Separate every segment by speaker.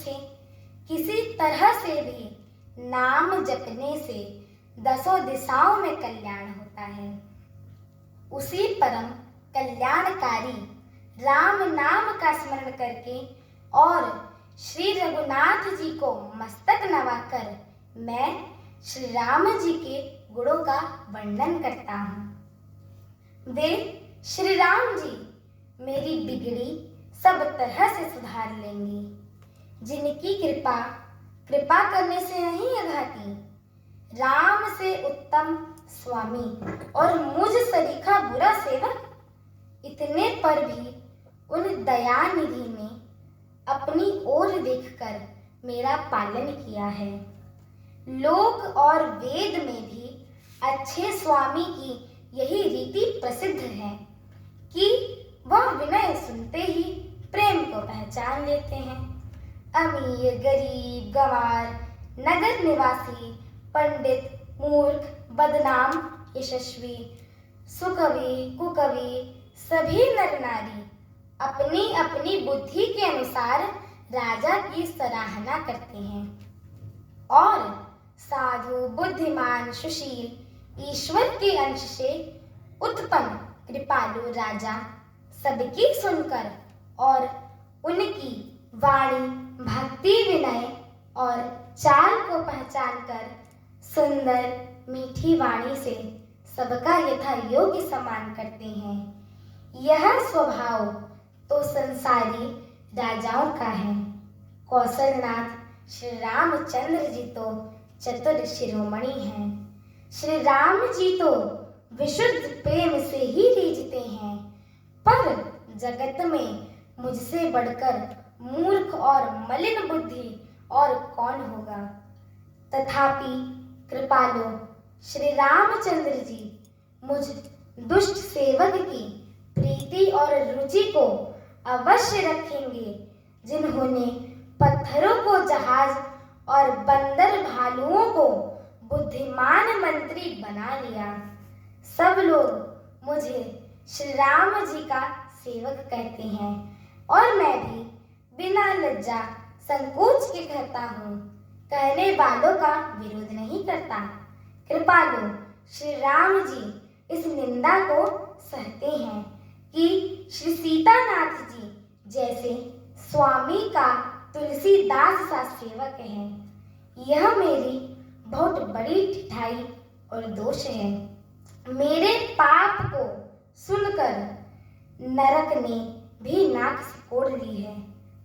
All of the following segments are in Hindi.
Speaker 1: पूछे, किसी तरह से भी नाम जपने से 10 दिशाओं में कल्याण होता है। उसी परम कल्याणकारी राम नाम का स्मरण करके और श्री रघुनाथ जी को मस्तक नवाकर मैं श्री राम जी के गुणों का वर्णन करता हूँ। वे श्री राम जी मेरी बिगड़ी सब तरह से सुधार लेंगे, जिनकी कृपा करने से नहीं अघाती। राम से उत्तम स्वामी और मुझ सरीखा बुरा सेवक, इतने पर भी उन दयानिधि ने अपनी ओर देखकर मेरा पालन किया है। लोक और वेद में भी अच्छे स्वामी की यही रीति प्रसिद्ध है कि वह विनय सुनते ही प्रेम को पहचान लेते हैं। अमीर, गरीब, गंवार, नगर निवासी, पंडित, मूर्ख, बदनाम, यशस्वी, सुकवि, कुकवि, सभी नर नारी अपनी अपनी बुद्धि के अनुसार राजा की सराहना करते हैं और साधु, बुद्धिमान, सुशील, ईश्वर के अंश से उत्पन्न कृपालु राजा सबकी सुनकर और उनकी वाणी, भक्ति, विनय और चाल को पहचानकर सुंदर मीठी वाणी से सबका यथा योग्य सम्मान करते हैं। यह स्वभाव तो संसारी राजाओं का है। कौशलनाथ श्री रामचंद्र जी तो चतुर शिरोमणि हैं। श्री राम जी तो विशुद्ध प्रेम से ही रीझते हैं, पर जगत में मुझसे बढ़कर मूर्ख और मलिन बुद्धि और कौन होगा। तथापि कृपालो श्री रामचंद्र जी मुझ दुष्ट सेवक की प्रीति और रुचि को अवश्य रखेंगे, जिन्होंने पत्थरों को जहाज और बंदर भालुओं को बुद्धिमान मंत्री बना लिया। सब लोग मुझे श्री राम जी का सेवक कहते हैं और मैं भी बिना लज्जा संकोच के कहता हूँ, कहने वालों का विरोध नहीं करता। कृपालु श्री राम जी इस निंदा को सहते हैं कि श्री सीतानाथ जी जैसे स्वामी का तुलसीदास सा सेवक है। यह मेरी बहुत बड़ी ठिठाई और दोष है। मेरे पाप को सुनकर नरक ने भी नाक सिकोड़ ली है,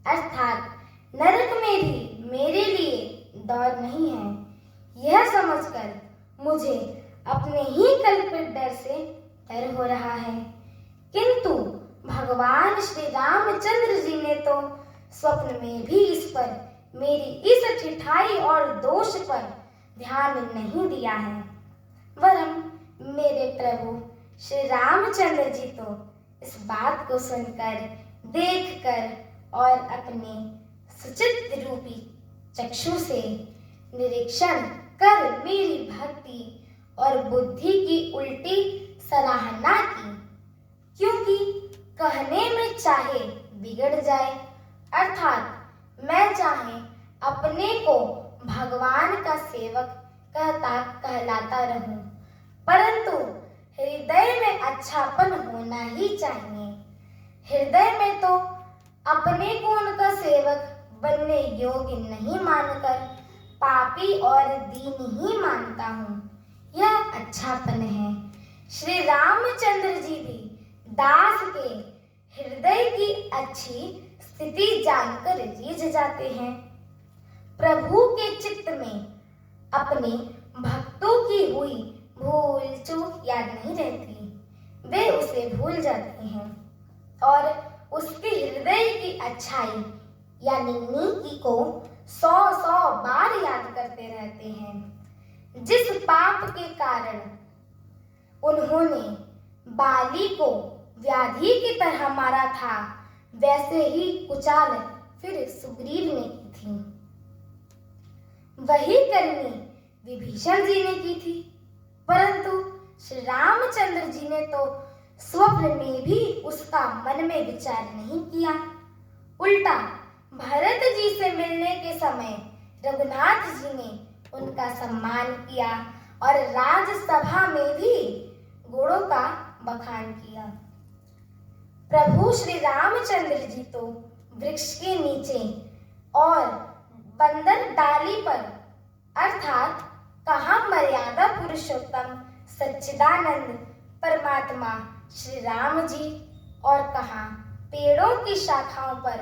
Speaker 1: अर्थात नरक में भी मेरे लिए दौर नहीं है। यह समझकर मुझे अपने ही कल्पित डर से डर हो रहा है, किंतु भगवान श्री रामचंद्र जी ने तो स्वप्न में भी इस पर मेरी इस ठिठाई और दोष पर ध्यान नहीं दिया है। वरन मेरे प्रभु श्री रामचंद्र जी तो इस बात को सुनकर, देखकर और अपने सुचित्र रूपी चक्षु से निरीक्षण कर मेरी भक्ति और बुद्धि की उल्टी सराहना की, क्योंकि कहने में चाहे बिगड़ जाए, अर्थात मैं चाहे अपने को भगवान का सेवक कहलाता रहूं, परंतु हृदय में अच्छापन होना ही चाहिए। हृदय में तो अपने को उनका सेवक बनने योग्य नहीं मानकर पापी और दीन ही मानता हूँ। यह अच्छापन है। श्री रामचंद्र जी भी दास के हृदय की अच्छी स्थिति जानकर रीझ जाते हैं। प्रभु के चित्त में अपने भक्तों की हुई भूल चूक याद नहीं रहती, वे उसे भूल जाते हैं और उसके हृदय की अच्छाई यानी नीति को 100 बार याद करते रहते हैं। जिस पाप के कारण उन्होंने बाली को व्याधि की तरह मारा था, वैसे ही कुचाल फिर सुग्रीव ने की थी। वही करनी विभीषण जी ने की थी, परंतु श्री रामचंद्र जी ने तो स्वप्न में भी उसका मन में विचार नहीं किया। उल्टा भरत जी से मिलने के समय रघुनाथ जी ने उनका सम्मान किया और राजसभा में भी गुणों का बखान किया। प्रभु श्री रामचंद्र जी तो वृक्ष के नीचे और बंदर डाली पर अर्थात कहाँ मर्यादा पुरुषोत्तम सच्चिदानंद परमात्मा श्री राम जी और कहाँ पेड़ों की शाखाओं पर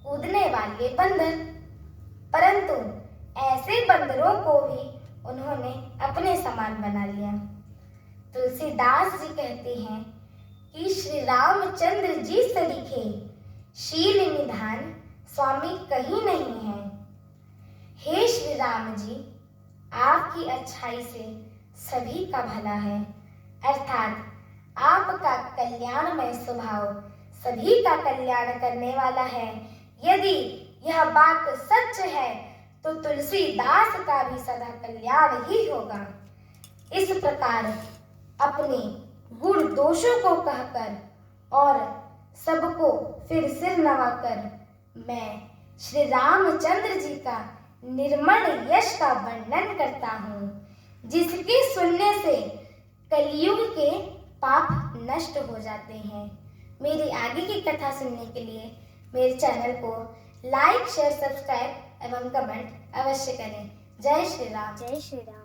Speaker 1: कूदने वाले बंदर। परंतु ऐसे बंदरों को भी उन्होंने अपने समान बना लिया। तुलसीदास जी कहते हैं कि श्री रामचंद्र जी सरीखे शील निधान स्वामी कहीं नहीं है। हे श्री राम जी, आपकी अच्छाई से सभी का भला है, अर्थात आपका कल्याणमय स्वभाव सभी का कल्याण करने वाला है। यदि यह बात सच है तो तुलसीदास का भी सदा कल्याण ही होगा। इस प्रकार अपने गुण दोषों को कहकर और सबको फिर सिर नवाकर मैं श्री रामचंद्र जी का निर्मल यश का वर्णन करता हूँ, जिसके सुनने से कलयुग के पाप नष्ट हो जाते हैं। मेरी आगे की कथा सुनने के लिए मेरे चैनल को लाइक, शेयर, सब्सक्राइब एवं कमेंट अवश्य करें। जय श्री राम।
Speaker 2: जय श्री राम।